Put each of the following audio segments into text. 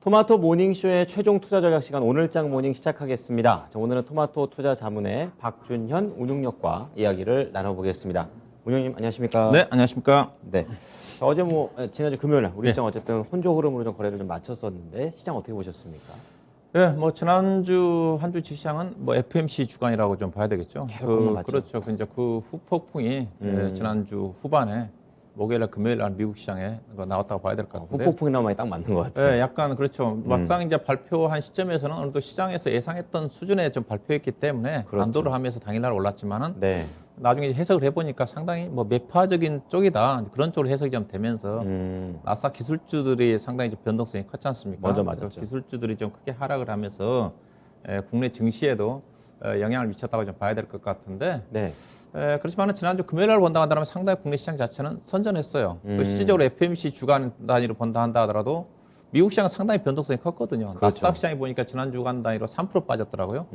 토마토 모닝쇼의 최종 투자 전략 시간 오늘장 모닝 시작하겠습니다. 자, 오늘은 토마토 투자 자문의 박준현 운용력과 이야기를 나눠보겠습니다. 운용님 안녕하십니까? 네, 안녕하십니까? 네. 자, 어제 지난주 금요일날 우리 시장 어쨌든 혼조 흐름으로 좀 거래를 좀 마쳤었는데 시장 어떻게 보셨습니까? 네, 지난주 한 주 시장은 FMC 주간이라고 좀 봐야 되겠죠. 그렇죠. 이제 그 후폭풍이 지난주 후반에 목요일날 금요일날 미국 시장에 나왔다고 봐야 될 것 같은데. 후폭풍이 나오면 딱 맞는 것 같아요. 네, 약간 그렇죠. 막상 이제 발표한 시점에서는 어느 정도 시장에서 예상했던 수준에 좀 발표했기 때문에 그렇죠. 안도를 하면서 당일날 올랐지만은 네. 나중에 이제 해석을 해보니까 상당히 매파적인 쪽이다 그런 쪽으로 해석이 좀 되면서 나스닥 기술주들이 상당히 좀 변동성이 컸지 않습니까? 먼저 맞았죠. 기술주들이 좀 크게 하락을 하면서 국내 증시에도 영향을 미쳤다고 좀 봐야 될 것 같은데. 네. 그렇지만 지난주 금요일날 본다 한다면 상당히 국내 시장 자체는 선전했어요. 또 실질적으로 FMC 주간 단위로 본다 한다 하더라도 미국 시장은 상당히 변동성이 컸거든요. 그렇죠. 나스닥 시장이 보니까 지난 주간 단위로 3% 빠졌더라고요.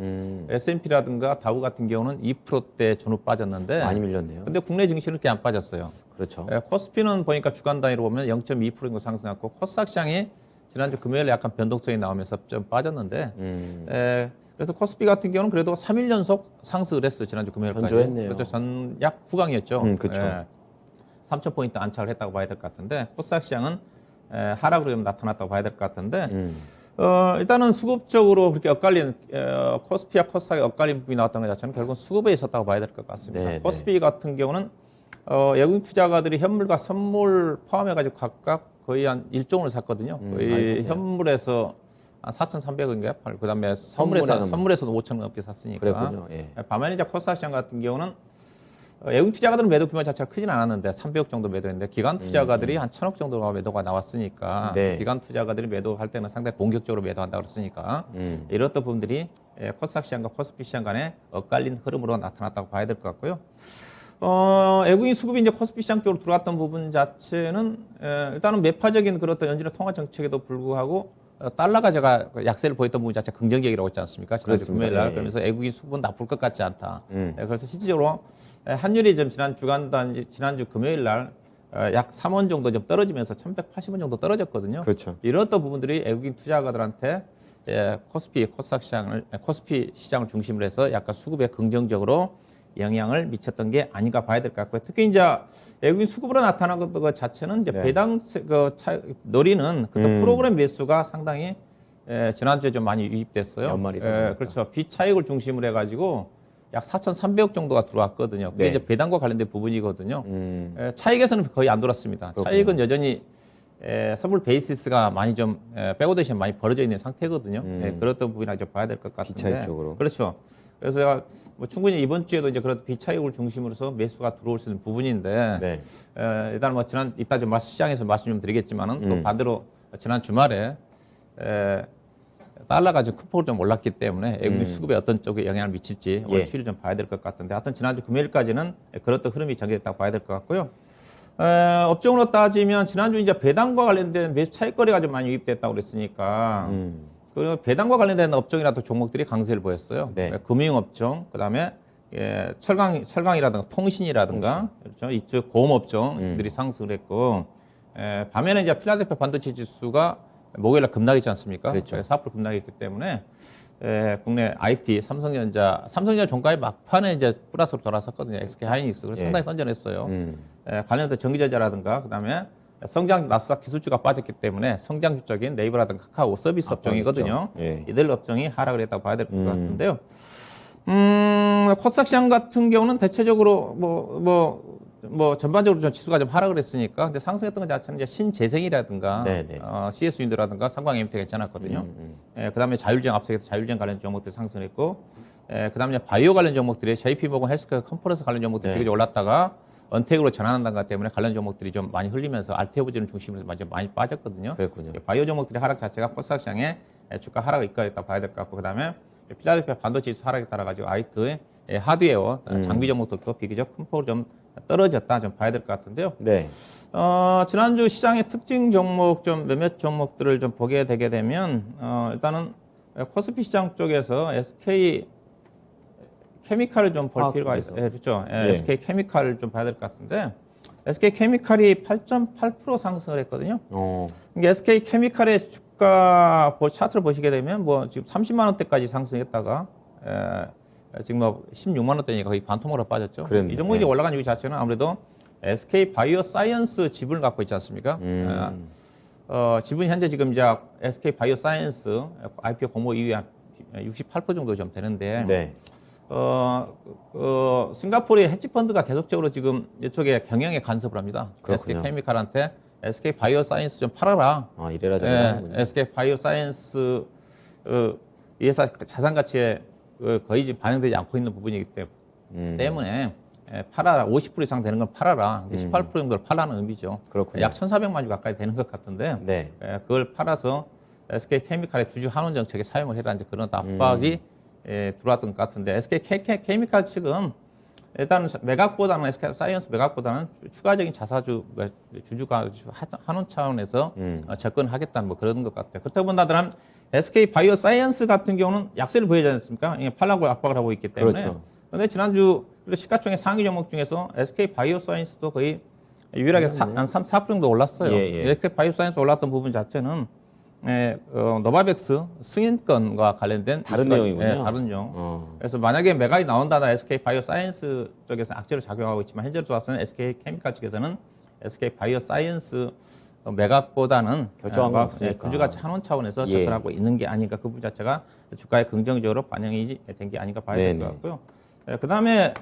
S&P라든가 다우 같은 경우는 2%대 전후 빠졌는데 많이 밀렸네요. 근데 국내 증시는 그렇게 안 빠졌어요. 그렇죠. 코스피는 보니까 주간 단위로 보면 0.2%인 거 상승했고 코스닥 시장이 지난주 금요일에 약간 변동성이 나오면서 좀 빠졌는데 그래서 코스피 같은 경우는 그래도 3일 연속 상승을 했어요. 지난주 금요일까지. 견조했네요. 그렇죠. 전약 후강이었죠. 그렇죠. 3,000포인트 안착을 했다고 봐야 될 것 같은데 코스닥 시장은 하락으로 좀 나타났다고 봐야 될 것 같은데 일단은 수급적으로 그렇게 엇갈린 코스피와 코스닥의 엇갈린 부분이 나왔다는 것 자체는 결국은 수급에 있었다고 봐야 될 것 같습니다. 네, 코스피 같은 경우는 외국인 투자가들이 현물과 선물 포함해가지고 각각 거의 한 1종을 샀거든요. 거의 현물에서 한 4,300원인가요? 그 다음에 선물에서는 5,000원 넘게 샀으니까. 그랬군요. 예. 반면에 이제 코스닥 시장 같은 경우는 외국인 투자가들은 매도 규모 자체가 크진 않았는데 300억 정도 매도했는데 기관 투자가들이 한 1,000억 정도 매도가 나왔으니까 네. 기관 투자가들이 매도할 때는 상당히 공격적으로 매도한다 그랬으니까 이렇던 부분들이 코스닥 시장과 코스피 시장 간에 엇갈린 흐름으로 나타났다고 봐야 될 것 같고요. 외국인 수급이 이제 코스피 시장 쪽으로 들어왔던 부분 자체는 일단은 매파적인 그런 연준의 통화 정책에도 불구하고 달러가 제가 약세를 보였던 부분 자체가 긍정적이라고 했지 않습니까? 지난주 금요일 날. 그러면서 외국인 수급은 나쁠 것 같지 않다. 그래서 실질적으로 환율이 좀 지난주 금요일 날 약 3원 정도 좀 떨어지면서 1,180원 정도 떨어졌거든요. 그렇죠. 이렇던 부분들이 외국인 투자가들한테 코스피 시장을 중심으로 해서 약간 수급에 긍정적으로 영향을 미쳤던 게 아닌가 봐야 될 것 같고요. 특히 이제 외국인 수급으로 나타난 것 자체는 이제 네. 배당 노리는 프로그램 매수가 상당히 지난주에 좀 많이 유입됐어요. 연말이다 그렇죠. 비차익을 중심으로 해가지고 약 4,300억 정도가 들어왔거든요. 그게 네. 이제 배당과 관련된 부분이거든요. 차익에서는 거의 안 돌았습니다. 그렇군요. 차익은 여전히 선물 베이시스가 많이 좀 백오데이션 많이 벌어져 있는 상태거든요. 그렇던 부분이나 좀 봐야 될 것 같은데. 비차익 쪽으로. 그렇죠. 그래서 충분히 이번 주에도 이제 그런 비차익을 중심으로서 매수가 들어올 수 있는 부분인데 네. 일단 이따 좀 시장에서 말씀 좀 드리겠지만은 또 반대로 지난 주말에 달러가 좀 큰 폭으로 좀 올랐기 때문에 외국인 수급에 어떤 쪽에 영향을 미칠지 오늘 추이를 좀 봐야 될 것 같은데 하여튼 지난주 금요일까지는 그런 흐름이 전개됐다고 봐야 될 것 같고요. 업종으로 따지면 지난주 이제 배당과 관련된 매수 차익거래가 좀 많이 유입됐다고 그랬으니까 그 배당과 관련된 업종이라도 종목들이 강세를 보였어요. 네. 금융업종, 그다음에 철강이라든가 통신이라든가 그렇죠. 이쪽 고음업종들이 상승을 했고 반면에 이제 필라델피아 반도체 지수가 목요일날 급락했지 않습니까? 그렇죠. 4% 급락했기 때문에 국내 IT 삼성전자 종가의 막판에 이제 플러스로 돌아섰거든요. SK 하이닉스 그래서 상당히 선전했어요. 관련된 전기전자라든가 그다음에 성장 나스닥 기술주가 빠졌기 때문에 성장주적인 네이버라든가 카카오 서비스 업종이거든요. 예. 이들 업종이 하락을 했다고 봐야 될 것 같은데요. 코스닥 시장 같은 경우는 대체적으로 전반적으로 좀 지수가 좀 하락을 했으니까 근데 상승했던 것 자체는 이제 신재생이라든가 CS윈드라든가 상광 MT 괜찮았거든요. 그다음에 자율주행 앞서서 자율주행 관련 종목들이 상승했고 그다음에 바이오 관련 종목들이 JP모건 헬스케어 컨퍼런스 관련 종목들이 되게 올랐다가 언택으로 전환한다는 것 때문에 관련 종목들이 좀 많이 흘리면서 알테오브지를 중심으로 많이 빠졌거든요. 그랬군요. 바이오 종목들의 하락 자체가 코스닥 시장에 주가 하락을 이끌었다고 봐야 될 것 같고 그다음에 필라델피아 반도체 지수 하락에 따라 가지고 아이트 하드웨어 장비 종목들도 비교적 큰 폭으로 좀 떨어졌다 좀 봐야 될 것 같은데요. 네. 지난주 시장의 특징 종목 좀 몇몇 종목들을 좀 보게 되게 되면 일단은 코스피 시장 쪽에서 SK 케미칼을 좀 볼 필요가 있어요. 그렇죠. SK 케미칼을 좀 봐야 될 것 같은데 SK 케미칼이 8.8% 상승을 했거든요. 그러니까 SK 케미칼의 주가 주가 차트를 보시게 되면 뭐 지금 30만 원대까지 상승했다가 지금 뭐 16만 원대니까 거의 반토막으로 빠졌죠. 그랬네. 이 종목이 올라간 이유 자체는 아무래도 SK 바이오사이언스 지분을 갖고 있지 않습니까? 지분 현재 지금 이제 SK 바이오사이언스 IPO 공모 이후에 한 68% 정도 좀 되는데, 네. 싱가포르의 헤지펀드가 계속적으로 지금 이쪽에 경영에 간섭을 합니다. 그렇군요. SK 케미칼한테 SK 바이오사이언스 좀 팔아라. 이래라 저래라. SK 바이오사이언스 이 회사 자산 가치에 거의 지금 반영되지 않고 있는 부분이기 때문에 팔아라. 50% 이상 되는 건 팔아라. 18% 정도를 팔라는 의미죠. 그렇군요. 약 1,400만 주 가까이 되는 것 같은데 네. 그걸 팔아서 SK 케미칼의 주주 환원 정책에 사용을 해라. 이제 그런 압박이 들어왔던 것 같은데 SK 케미칼 측은 일단 매각보다는 SK 사이언스 매각보다는 추가적인 자사주 주주가 환원 차원에서 접근하겠다는 뭐 그런 것 같아요. 그렇다고 본다면 SK 바이오 사이언스 같은 경우는 약세를 보이지 않습니까? 팔라고 압박을 하고 있기 때문에. 그렇죠. 그런데 지난주 시가총액 상위 종목 중에서 SK 바이오 사이언스도 거의 유일하게 한 4% 정도 올랐어요. SK 바이오 사이언스 올랐던 부분 자체는 노바백스 승인권과 관련된 다른 내용이군요. 다른 내용. 그래서 만약에 매각이 나온다면 SK 바이오 사이언스 쪽에서 악재를 작용하고 있지만 현재로 봐서는 SK 케미칼 측에서는 SK 바이오 사이언스 매각보다는 결정한 건 없으니까. 주주가 환원 차원에서 접근하고 있는 게 아닌가, 그 부분 자체가 주가에 긍정적으로 반영이 된 게 아닌가 봐야 될 것 같고요. 그다음에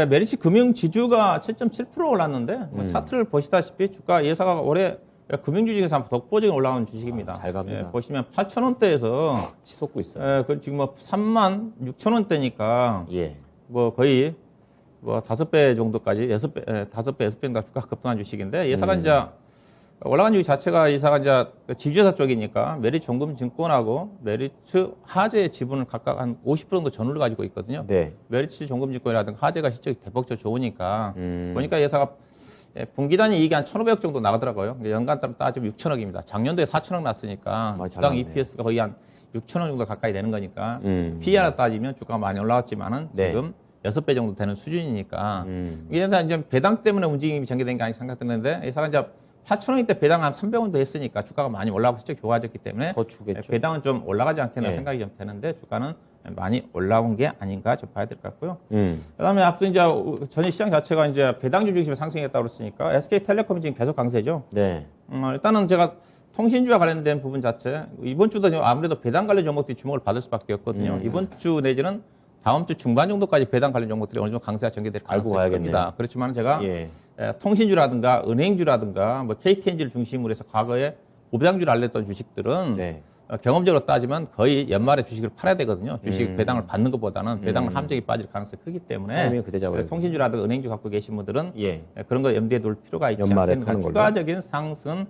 메리츠 금융 지주가 7.7% 올랐는데 차트를 보시다시피 주가 예사가 올해 금융주 중에서 독보적인 올라온 주식입니다. 잘 갑니다. 보시면 8,000원대에서 치솟고 있어요. 그 지금 뭐 36,000원대니까 뭐 거의 뭐 5배 정도까지 5배인가 주가 급등한 주식인데 예사가 이제 올라간 주식 자체가 예사가 이제 지주회사 쪽이니까 메리츠 종금증권하고 메리츠 하재의 지분을 각각 한 50% 정도 전후를 가지고 있거든요. 네. 메리츠 종금증권이라든가 하재가 실적이 대폭적으로 좋으니까 보니까 예사가 분기 단위 이익이 한 1,500억 정도 나가더라고요. 연간 따로 따지면 6,000억입니다. 작년도에 4,000억 났으니까 주당 EPS가 거의 한 6,000원 정도 가까이 되는 거니까 PER 따지면 주가가 많이 올라왔지만은 지금 6배 정도 되는 수준이니까 이게 이제 배당 때문에 움직임이 전개된 게 아닌가 생각되는데 예사가 이제 8,000원일 때 배당 한 300원도 했으니까 주가가 많이 올라가고 실적이 좋아졌기 때문에 더 주겠죠. 배당은 좀 올라가지 않겠나 생각이 좀 되는데 주가는 많이 올라온 게 아닌가 좀 봐야 될 것 같고요. 그다음에 앞서 이제 전일 시장 자체가 이제 배당주 중심으로 상승했다고 그랬으니까 SK텔레콤이 지금 계속 강세죠. 네. 일단은 제가 통신주와 관련된 부분 자체 이번 주도 아무래도 배당 관련 종목들이 주목을 받을 수밖에 없거든요. 이번 주 내지는 다음 주 중반 정도까지 배당 관련 종목들이 어느 정도 강세가 전개될 가능성이 큽니다. 그렇지만 제가 통신주라든가 은행주라든가 뭐 KTNG를 중심으로 해서 과거에 고배당주를 알렸던 주식들은 경험적으로 따지면 거의 연말에 주식을 팔아야 되거든요. 주식 배당을 받는 것보다는 배당을 함정이 빠질 가능성이 크기 때문에 통신주라든가 은행주 갖고 계신 분들은 그런 거 염두에 둘 필요가 있지 않겠는가. 추가적인 상승은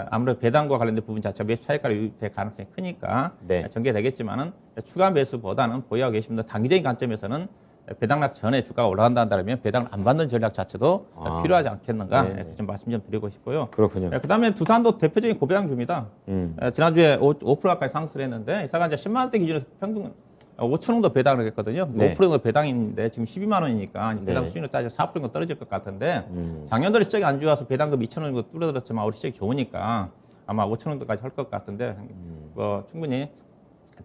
아무래도 배당과 관련된 부분 자체가 매수 차익가로 유입될 가능성이 크니까 전개되겠지만은 추가 매수보다는 보유하고 계신 분들 단기적인 관점에서는 배당락 전에 주가가 올라간다 한다면 배당을 안 받는 전략 자체도 필요하지 않겠는가 좀 말씀 좀 드리고 싶고요. 그렇군요. 그다음에 두산도 대표적인 고배당주입니다. 지난주에 5% 가까이 상승을 했는데 이사가 이제 10만 원대 기준에서 평균 5천 정도 배당을 했거든요. 5% 정도 배당인데 지금 12만 원이니까 배당 수준으로 따지면 4% 정도 떨어질 것 같은데 작년도에 실적이 안 좋아서 배당금 2천 원 정도 뚫어들었지만 올해 실적이 좋으니까 아마 5천 정도까지 할 것 같은데 뭐 충분히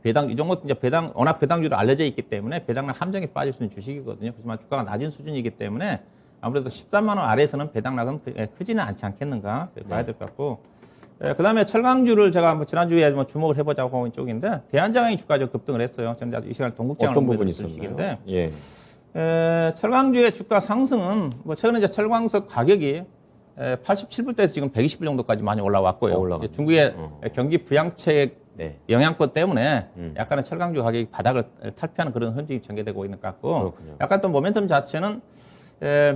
배당 이 정도 이제 배당 워낙 배당주로 알려져 있기 때문에 배당량 함정에 빠질 수 있는 주식이거든요. 그렇지만 주가가 낮은 수준이기 때문에 아무래도 13만 원 아래에서는 배당량은 크지는 않지 않겠는가 봐야 될 것 같고. 그다음에 철강주를 제가 뭐 지난주에 뭐 주목을 해보자고 하는 쪽인데 대한장이 주가적 급등을 했어요. 저는 이 시간 동국장을 어떤 부분이 있었나요? 철강주의 주가 상승은 뭐 최근에 이제 철광석 가격이 87불대에서 지금 120불 정도까지 많이 올라왔고요. 중국의 경기 부양책 영향권 때문에 약간의 철강주 가격이 바닥을 탈피하는 그런 흔적이 전개되고 있는 것 같고 약간 또 모멘텀 자체는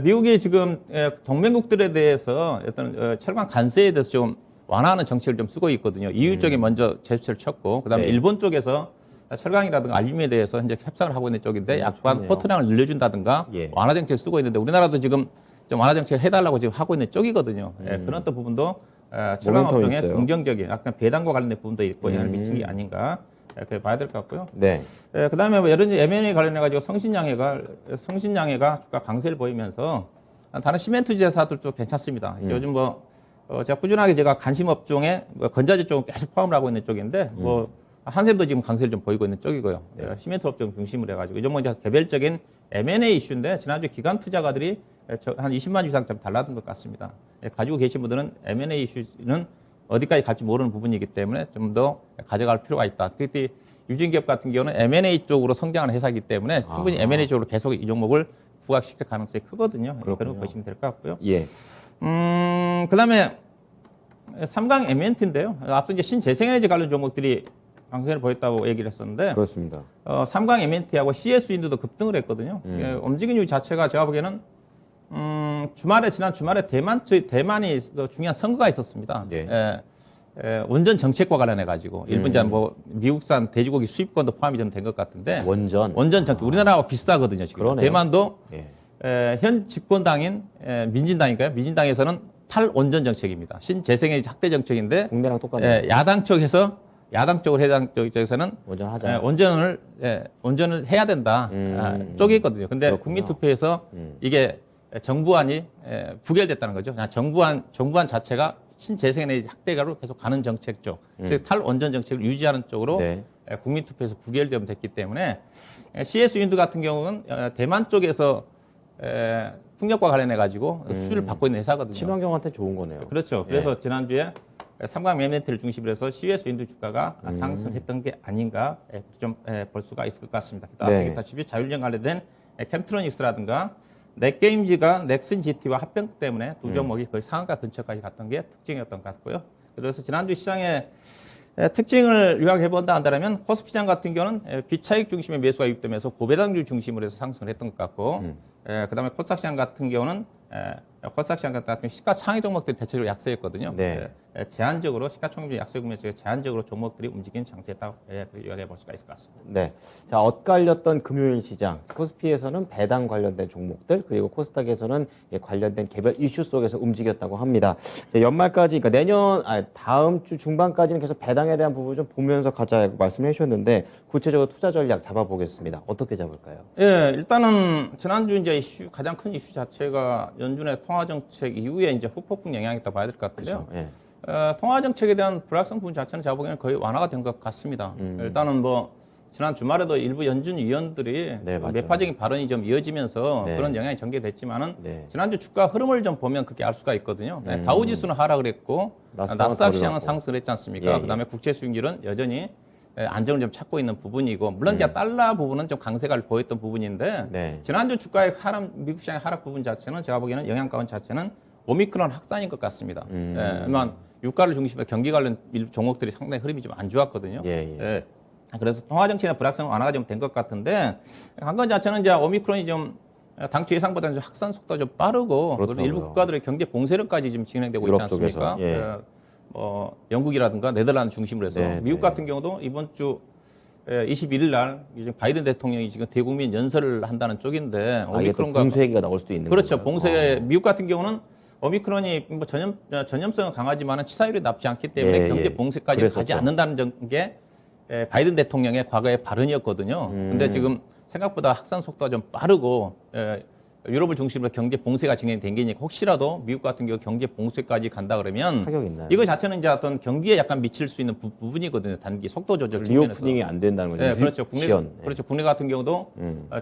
미국이 지금 동맹국들에 대해서 어떤 철강 관세에 대해서 좀 완화하는 정책을 좀 쓰고 있거든요. EU 쪽이 먼저 제스처를 쳤고 그다음에 일본 쪽에서 철강이라든가 알루미늄에 대해서 현재 협상을 하고 있는 쪽인데 약간 포트량을 늘려준다든가 완화 정책을 쓰고 있는데 우리나라도 지금 좀 완화 정책을 해달라고 지금 하고 있는 쪽이거든요. 그런 또 부분도 철강 업종의 긍정적인 약간 배당과 관련된 부분도 있고 영향을 미친 게 아닌가 그렇게 봐야 될 것 같고요. 그다음에 뭐 여러 M&A 관련해 가지고 성신양해가 주가 강세를 보이면서 다른 시멘트 제사들도 괜찮습니다. 요즘 뭐 제가 꾸준하게 제가 관심 업종에 뭐 건자재 쪽은 계속 포함을 하고 있는 쪽인데 뭐 한샘도 지금 강세를 좀 보이고 있는 쪽이고요. 시멘트 업종 중심으로 해가지고 이 종목은 이제 개별적인 M&A 이슈인데 지난주 기관 투자가들이 한 20만 이상 좀 달라든 것 같습니다. 가지고 계신 분들은 M&A 이슈는 어디까지 갈지 모르는 부분이기 때문에 좀 더 가져갈 필요가 있다. 그때 유진기업 같은 경우는 M&A 쪽으로 성장하는 회사이기 때문에 충분히 M&A 쪽으로 계속 이 종목을 부각시킬 가능성이 크거든요. 그런 거 보시면 될 것 같고요. 예. 그다음에 삼강 M&T인데요. 앞서 이제 신재생에너지 관련 종목들이 강세를 보였다고 얘기를 했었는데, 그렇습니다. 삼강 M&T하고 CS 윈드도 급등을 했거든요. 움직임 이유 자체가 제가 보기에는 지난 주말에 대만이 그 중요한 선거가 있었습니다. 예. 원전 정책과 관련해 가지고 일본 이제 뭐 미국산 돼지고기 수입권도 포함이 좀 된 것 같은데 원전 정책 우리나라와 비슷하거든요. 지금 그러네요. 대만도 예. 현 집권당인 민진당인가요? 민진당에서는 탈원전 정책입니다. 신재생에너지 확대 정책인데 국내랑 똑같네요. 야당 쪽에서 야당 쪽으로 해당 쪽에서는 원전하자. 원전을 해야 된다 쪽이 있거든요. 근데 그렇군요. 국민투표에서 이게 정부안이 부결됐다는 거죠. 그냥 정부안 자체가 신재생에너지 확대가로 계속 가는 정책 쪽, 즉 탈원전 정책을 유지하는 쪽으로 네. 국민투표에서 부결되면 됐기 때문에 CS 윈드 같은 경우는 대만 쪽에서 풍력과 관련해 가지고 수주를 받고 있는 회사거든요. 친환경한테 좋은 거네요. 그렇죠. 그래서 지난주에 삼강 M&T를 중심으로 해서 CS 윈드 주가가 상승했던 게 아닌가 좀 볼 수가 있을 것 같습니다. 앞서 얘기했다시피 자율주행 관련된 캠트로닉스라든가 넷게임즈가 넥슨 GT와 합병 때문에 두 종목이 거의 상한가 근처까지 갔던 게 특징이었던 것 같고요. 그래서 지난주 시장의 특징을 요약해 본다 한다면 코스피 시장 같은 경우는 비차익 중심의 매수가 유입되면서 고배당주 중심으로 해서 상승을 했던 것 같고, 그다음에 코스닥 시장 같은 경우는 코스닥 시장 같은 경우는 시가 상위 종목들이 대체적으로 약세였거든요. 네. 제한적으로 시가총액 약세 국면 쪽에 제한적으로 종목들이 움직인 장세였다고 요약해 볼 수가 있을 것 같습니다. 네. 자, 엇갈렸던 금요일 시장. 코스피에서는 배당 관련된 종목들, 그리고 코스닥에서는 관련된 개별 이슈 속에서 움직였다고 합니다. 자, 연말까지, 그러니까 다음 주 중반까지는 계속 배당에 대한 부분 좀 보면서 가자고 말씀해 주셨는데, 구체적으로 투자 전략 잡아보겠습니다. 어떻게 잡을까요? 예, 일단은 지난주 이제 가장 큰 이슈 자체가 연준의 통화 정책 이후에 이제 후폭풍 영향이 있다 봐야 될 것 같은데요. 그렇죠. 예. 통화 정책에 대한 불확성 부분 자체는 제가 보기에는 거의 완화가 된 것 같습니다. 일단은 뭐 지난 주말에도 일부 연준 위원들이 네, 맞아요. 매파적인 발언이 좀 이어지면서 네. 그런 영향이 전개됐지만은 네. 지난주 주가 흐름을 좀 보면 그렇게 알 수가 있거든요. 다우 지수는 하락을 했고 나스닥 시장은 상승을 했지 않습니까? 예, 예. 그다음에 국채 수익률은 여전히 안정을 좀 찾고 있는 부분이고 물론 이제 달러 부분은 좀 강세가를 보였던 부분인데 네. 지난주 주가의 하락, 미국 시장의 하락 부분 자체는 제가 보기에는 영향가원 자체는 오미크론 확산인 것 같습니다. 하지만 유가를 중심으로 경기 관련 종목들이 상당히 흐름이 좀 안 좋았거든요. 예. 그래서 통화 정책의 불확성 완화가 좀 된 것 같은데 관건 자체는 이제 오미크론이 좀 당초 예상보다는 좀 확산 속도가 좀 빠르고 그리고 일부 국가들의 경제 봉쇄력까지 지금 진행되고 있지 유럽 않습니까? 쪽에서, 예. 영국이라든가 네덜란드 중심으로 해서 네, 미국 네. 같은 경우도 이번 주 21일 날 이제 바이든 대통령이 지금 대국민 연설을 한다는 쪽인데 이게 또 봉쇄 얘기가 나올 수도 있는 그렇죠. 건가요? 봉쇄 미국 같은 경우는 오미크론이 뭐 전염성은 강하지만 치사율이 낮지 않기 때문에 예, 경제 예. 봉쇄까지 그랬었죠. 가지 않는다는 게 바이든 대통령의 과거의 발언이었거든요. 근데 지금 생각보다 확산 속도가 좀 빠르고 유럽을 중심으로 경제 봉쇄가 진행된 게 혹시라도 미국 같은 경우 경제 봉쇄까지 간다 그러면 타격 있나요? 이거 자체는 이제 어떤 경기에 약간 미칠 수 있는 부분이거든요. 단기 속도 조절 측면에서. 리오프닝이 안 된다는 거죠. 네, 그렇죠. 국내 지연. 그렇죠. 국내 같은 경우도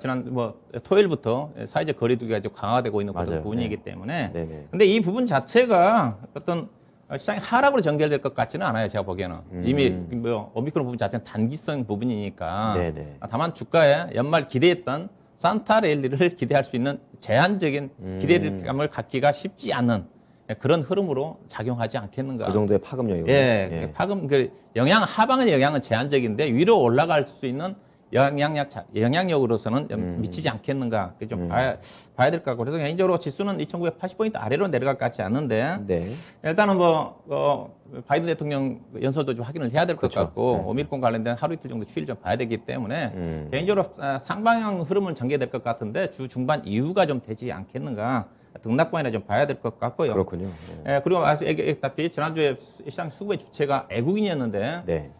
지난 뭐 토요일부터 사회적 거리두기가 좀 강화되고 있는 그런 맞아요. 부분이기 때문에. 네네. 근데 이 부분 자체가 어떤 시장이 하락으로 전개될 것 같지는 않아요. 제가 보기에는 이미 뭐 오미크론 부분 자체는 단기성 부분이니까. 네네. 다만 주가에 연말 기대했던 산타 랠리를 기대할 수 있는 제한적인 기대감을 갖기가 쉽지 않은 그런 흐름으로 작용하지 않겠는가. 그 정도의 파급력이군요. 예, 파급 하방의 영향은 제한적인데 위로 올라갈 수 있는 영향력으로서는 좀 미치지 않겠는가. 좀 봐야 될 것 같고. 그래서 개인적으로 지수는 2,980포인트 아래로 내려갈 것 같지 않는데 네. 일단은 바이든 대통령 연설도 좀 확인을 해야 될 것 그렇죠. 같고 네. 오미크론 관련된 하루 이틀 정도 추이를 좀 봐야 되기 때문에 개인적으로 상방향 흐름은 전개될 것 같은데 주 중반 이후가 좀 되지 않겠는가. 등락반이나 좀 봐야 될 것 같고요. 그렇군요. 그리고 얘기했다시피 지난주에 시장 수급의 주체가 애국인이었는데 네.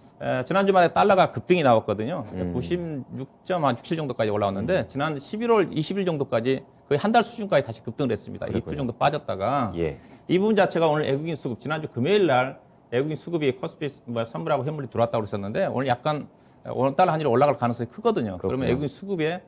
지난주 말에 달러가 급등이 나왔거든요. 96.67 정도까지 올라왔는데 지난 11월 20일 정도까지 거의 한 달 수준까지 다시 급등을 했습니다. 그렇군요. 이틀 정도 빠졌다가 예. 이 부분 자체가 오늘 외국인 수급 지난주 금요일 날 외국인 수급이 코스피 선물하고 현물이 들어왔다고 그랬었는데 오늘 약간 오늘따라 한일 올라갈 가능성이 크거든요. 그렇구나. 그러면 외국인 수급에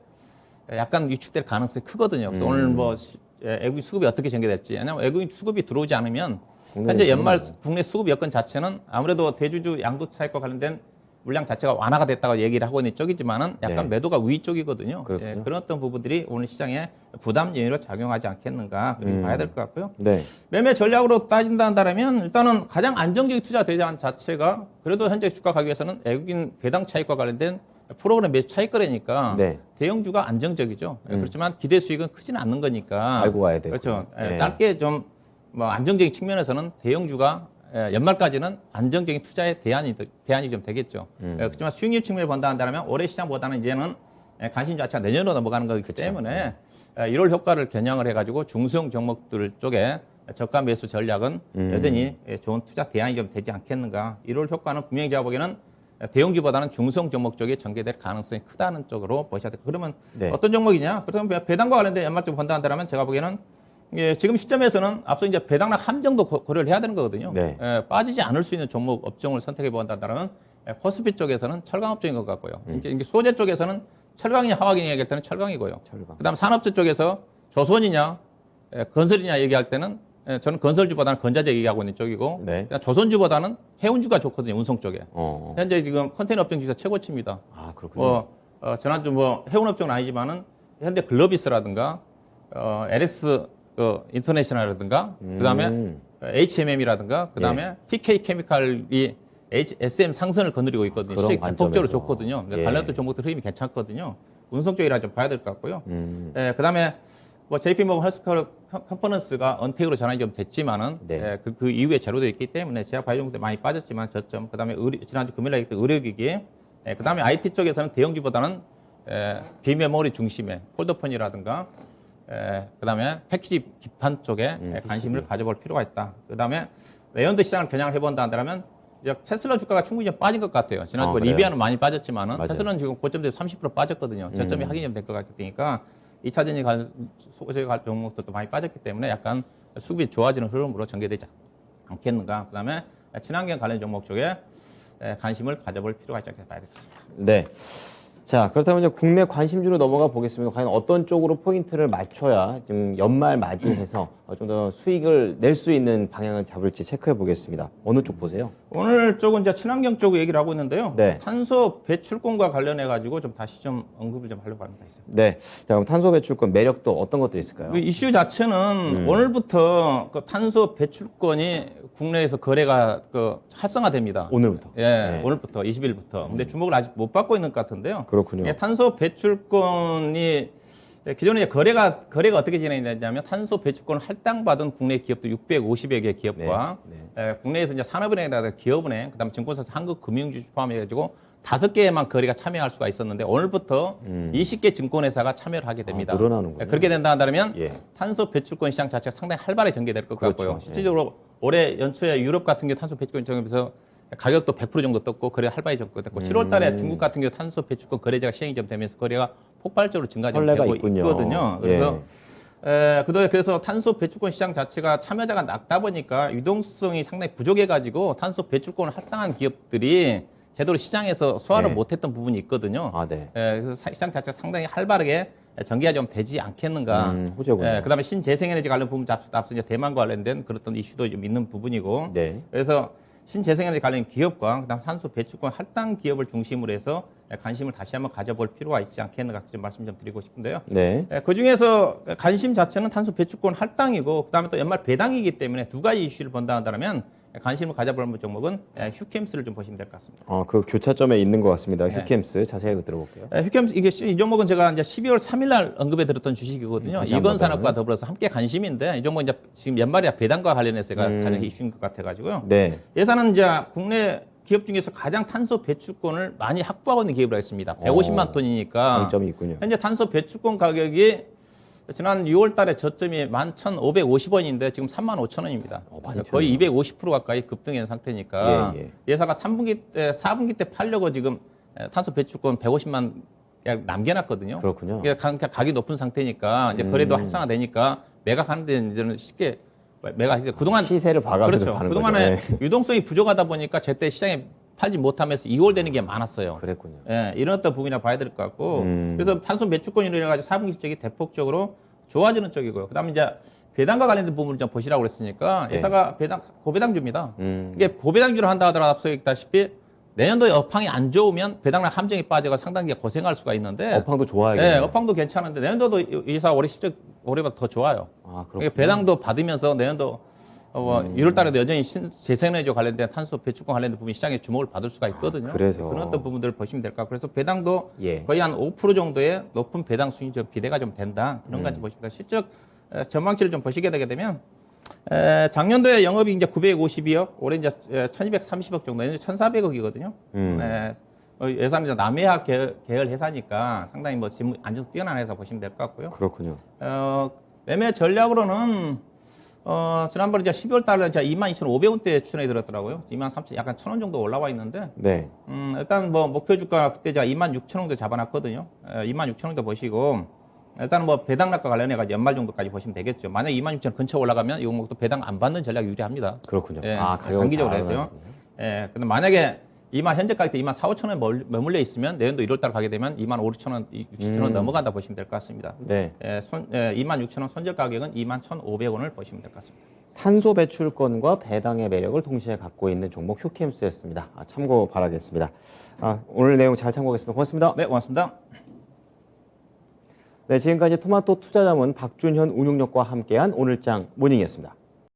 약간 위축될 가능성이 크거든요. 그래서 오늘 뭐 외국인 수급이 어떻게 전개될지. 왜냐하면 외국인 수급이 들어오지 않으면 현재 연말 국내 수급 여건 자체는 아무래도 대주주 양도 차익과 관련된 물량 자체가 완화가 됐다고 얘기를 하고 있는 쪽이지만은 약간 네. 매도가 위 쪽이거든요. 그렇군요. 예, 그런 어떤 부분들이 오늘 시장에 부담 요인으로 작용하지 않겠는가 그렇게 봐야 될 것 같고요. 네. 매매 전략으로 따진다면 일단은 가장 안정적인 투자 대상 자체가 그래도 현재 주가 가격에서는 외국인 배당 차익과 관련된 프로그램 매수 차익 거래니까 네. 대형주가 안정적이죠. 그렇지만 기대 수익은 크지는 않는 거니까 알고 가야 되고. 그렇죠. 네. 짧게 좀 뭐 안정적인 측면에서는 대형주가 연말까지는 안정적인 투자의 대안이 좀 되겠죠. 그렇지만 수익률 측면을 본다 한다면 올해 시장보다는 이제는 관심 자체가 내년으로 넘어가는 거기 그쵸. 때문에 1월 효과를 겨냥을 해가지고 중소형 종목들 쪽에 저가 매수 전략은 여전히 좋은 투자 대안이 좀 되지 않겠는가. 1월 효과는 분명히 제가 보기에는 대형주보다는 중소형 종목 쪽에 전개될 가능성이 크다는 쪽으로 보셔야 돼요. 그러면 네. 어떤 종목이냐? 그러면 배당과 관련된 연말적 본다 한다면 제가 보기에는 지금 시점에서는 앞서 이제 배당락 함정도 고려를 해야 되는 거거든요. 네. 빠지지 않을 수 있는 종목 업종을 선택해 본다면 코스피 쪽에서는 철강 업종인 것 같고요. 이제 소재 쪽에서는 철강이냐 화학이냐 얘기할 때는 철강이고요. 철강. 그다음 산업재 쪽에서 조선이냐 건설이냐 얘기할 때는 저는 건설주보다는 건자재 얘기하고 있는 쪽이고 네. 그다음 조선주보다는 해운주가 좋거든요. 운송 쪽에. 어. 현재 지금 컨테이너 업종 중에서 최고치입니다. 아, 그렇군요. 지난주 해운 업종은 아니지만은 현대 글로비스라든가 LS 인터내셔널이라든가 그다음에 HMM이라든가 그다음에 TK 케미칼이 SM 상승을 거느리고 있거든요. 그런 시장이 대폭적으로 관점에서. 좋거든요. 예. 관련된 종목들 흐름이 괜찮거든요. 운송 쪽이라 좀 봐야 될 것 같고요. 그다음에 JP 모건 헬스케어 컨퍼런스가 언택으로 전환이 좀 됐지만은 네. 그 이후에 제로되어 있기 때문에 제가 봐야 종목들 많이 빠졌지만 저점 그다음에 지난주 금요일에 했던 의료기기 그다음에 IT 쪽에서는 대형주보다는 비메모리 중심의 폴더폰이라든가 그다음에 패키지 기판 쪽에 관심을 가져볼 필요가 있다. 그다음에 내연도 시장을 겨냥을 해본다 한다면 이제 테슬라 주가가 충분히 좀 빠진 것 같아요. 지난주 그래요? 리비아는 많이 빠졌지만은 맞아요. 테슬라는 지금 고점에서 30% 빠졌거든요. 저점이 확인이 좀 될 것 같기 때니까 2차 전지 소재 종목들도 많이 빠졌기 때문에 약간 수급이 좋아지는 흐름으로 전개되지 않겠는가. 그다음에 친환경 관련 종목 쪽에 관심을 가져볼 필요가 있지 않겠다 봐야 되겠습니다. 네. 자, 그렇다면 이제 국내 관심주로 넘어가 보겠습니다. 과연 어떤 쪽으로 포인트를 맞춰야 지금 연말 맞이해서 좀 더 수익을 낼 수 있는 방향을 잡을지 체크해 보겠습니다. 어느 쪽 보세요? 오늘 쪽은 이제 친환경 쪽 얘기를 하고 있는데요. 네. 탄소 배출권과 관련해 가지고 좀 다시 좀 언급을 좀 하려고 합니다. 네. 자, 그럼 탄소 배출권 매력도 어떤 것들이 있을까요? 그 이슈 자체는 오늘부터 그 탄소 배출권이 국내에서 거래가 활성화됩니다. 오늘부터. 예, 네. 오늘부터 20일부터. 근데 주목을 아직 못 받고 있는 것 같은데요. 그렇군요. 예, 탄소 배출권이 기존에 거래가 어떻게 진행되냐면 탄소 배출권을 할당받은 국내 기업들 650여 개 기업과 국내에서 이제 산업은행이나 기업은행, 그다음 증권사 한국금융주 포함해가지고 5개에만 거래가 참여할 수가 있었는데 오늘부터 20개 증권회사가 참여를 하게 됩니다. 늘어나는군요. 그렇게 된다 한다면 예. 탄소 배출권 시장 자체가 상당히 활발하게 전개될 것 그렇죠. 같고요. 예. 실질적으로 올해 연초에 유럽 같은 경우 탄소 배출권 시장에서 가격도 100% 정도 떴고 거래 활발히 접근됐고 7월 달에 중국 같은 경우 탄소 배출권 거래제가 시행이 좀 되면서 거래가 폭발적으로 증가 좀 선례가 되고 있군요. 있거든요. 그래서 그래서 탄소 배출권 시장 자체가 참여자가 낮다 보니까 유동성이 상당히 부족해가지고 탄소 배출권을 할당한 기업들이 제대로 시장에서 소화를 네. 못했던 부분이 있거든요. 아, 네. 그래서 시장 자체가 상당히 활발하게 전개가 좀 되지 않겠는가. 호재군요. 그다음에 신재생에너지 관련 부분 앞서 이제 대만과 관련된 그런 이슈도 좀 있는 부분이고. 네. 그래서 신재생에너지 관련 기업과 그다음 탄소 배출권 할당 기업을 중심으로 해서 관심을 다시 한번 가져볼 필요가 있지 않겠는가 좀 말씀 좀 드리고 싶은데요. 네. 그 중에서 관심 자체는 탄소 배출권 할당이고 그다음에 또 연말 배당이기 때문에 두 가지 이슈를 본다 한다면 관심을 가져볼 종목은 휴캠스를 좀 보시면 될 것 같습니다. 그 교차점에 있는 것 같습니다. 휴캠스 자세히 들어볼게요. 휴캠스 이 종목은 제가 이제 12월 3일 날 언급해 드렸던 주식이거든요. 다시 한번 이건산업과 더불어서 함께 관심인데 이 종목 이제 지금 연말에 배당과 관련해서 가장 이슈인 것 같아가지고요. 네. 예산은 이제 국내 기업 중에서 가장 탄소 배출권을 많이 확보하고 있는 기업으로 했습니다. 150만 톤이니까 장점이 있군요. 현재 탄소 배출권 가격이 지난 6월 달에 저점이 11,550원인데 지금 35,000원입니다. 많이 거의 250% 가까이 급등한 상태니까 예. 예사가 4분기 때 팔려고 지금 탄소 배출권 150만 그냥 남겨놨거든요. 그렇군요. 그러니까 가격이 높은 상태니까 이제 거래도 활성화되니까 매각하는데 이제는 쉽게 매각해서 그동안 시세를 봐가면서 그렇죠. 파는 그동안에 거죠. 유동성이 부족하다 보니까 제때 시장에 팔지 못하면서 이월되는 게 많았어요. 그랬군요. 예, 이런 어떤 부분이라 봐야 될 것 같고 그래서 탄소 매출권으로 인해가지고 4분기 실적이 대폭적으로 좋아지는 쪽이고요. 그다음에 이제 배당과 관련된 부분을 좀 보시라고 그랬으니까 네. 회사가 고배당주입니다. 이게 고배당주를 한다 하더라도 앞서 얘기했다시피 내년도에 업황이 안 좋으면 배당량 함정이 빠져가 상당히 고생할 수가 있는데 업황도 좋아야겠네요. 네, 업황도 괜찮은데 내년도도 이 회사 올해 실적 올해보다 더 좋아요. 아, 그러니까 그렇군요. 배당도 받으면서 내년도 1월 달에도 여전히 재생에너지와 관련된 탄소 배출권 관련된 부분이 시장에 주목을 받을 수가 있거든요. 그래서. 그런 어떤 부분들을 보시면 될 것 같고 그래서 배당도 예. 거의 한 5% 정도의 높은 배당 수준이 좀 기대가 좀 된다. 그런 가지 보시면 실적 전망치를 좀 보시게 되게 되면 작년도에 영업이 이제 952억, 올해 이제 1230억 정도, 이제 1400억이거든요. 예산이 이제 남해학 계열 회사니까 상당히 뭐 지금 안정성 뛰어난 회사 보시면 될 것 같고요. 그렇군요. 매매 전략으로는 지난번에 이제 12월 달에 이제 22,500원대에 추천해 드렸더라고요. 23,000, 약간 1,000원 정도 올라와 있는데, 네. 일단 뭐 목표 주가 그때 제가 26,000원대 잡아놨거든요. 26,000원대 보시고, 일단 뭐 배당락과 관련해가지고 연말 정도까지 보시면 되겠죠. 만약 26,000원 근처 올라가면 이 종목도 배당 안 받는 전략 유리합니다. 그렇군요. 예, 가격은 단기적으로 잘 해서요. 올라가는군요. 예, 근데 만약에 현재 가격대 24,000원에 머물러 있으면 내년도 1월 달 가게 되면 25,000원, 6,000원 넘어간다 보시면 될 것 같습니다. 네. 26,000원 손절 가격은 21,500원을 보시면 될 것 같습니다. 탄소 배출권과 배당의 매력을 동시에 갖고 있는 종목 휴캠스였습니다. 참고 바라겠습니다. 오늘 내용 잘 참고하겠습니다. 고맙습니다. 네, 고맙습니다. 네, 지금까지 토마토 투자자문 박준현 운용력과 함께한 오늘장 모닝이었습니다.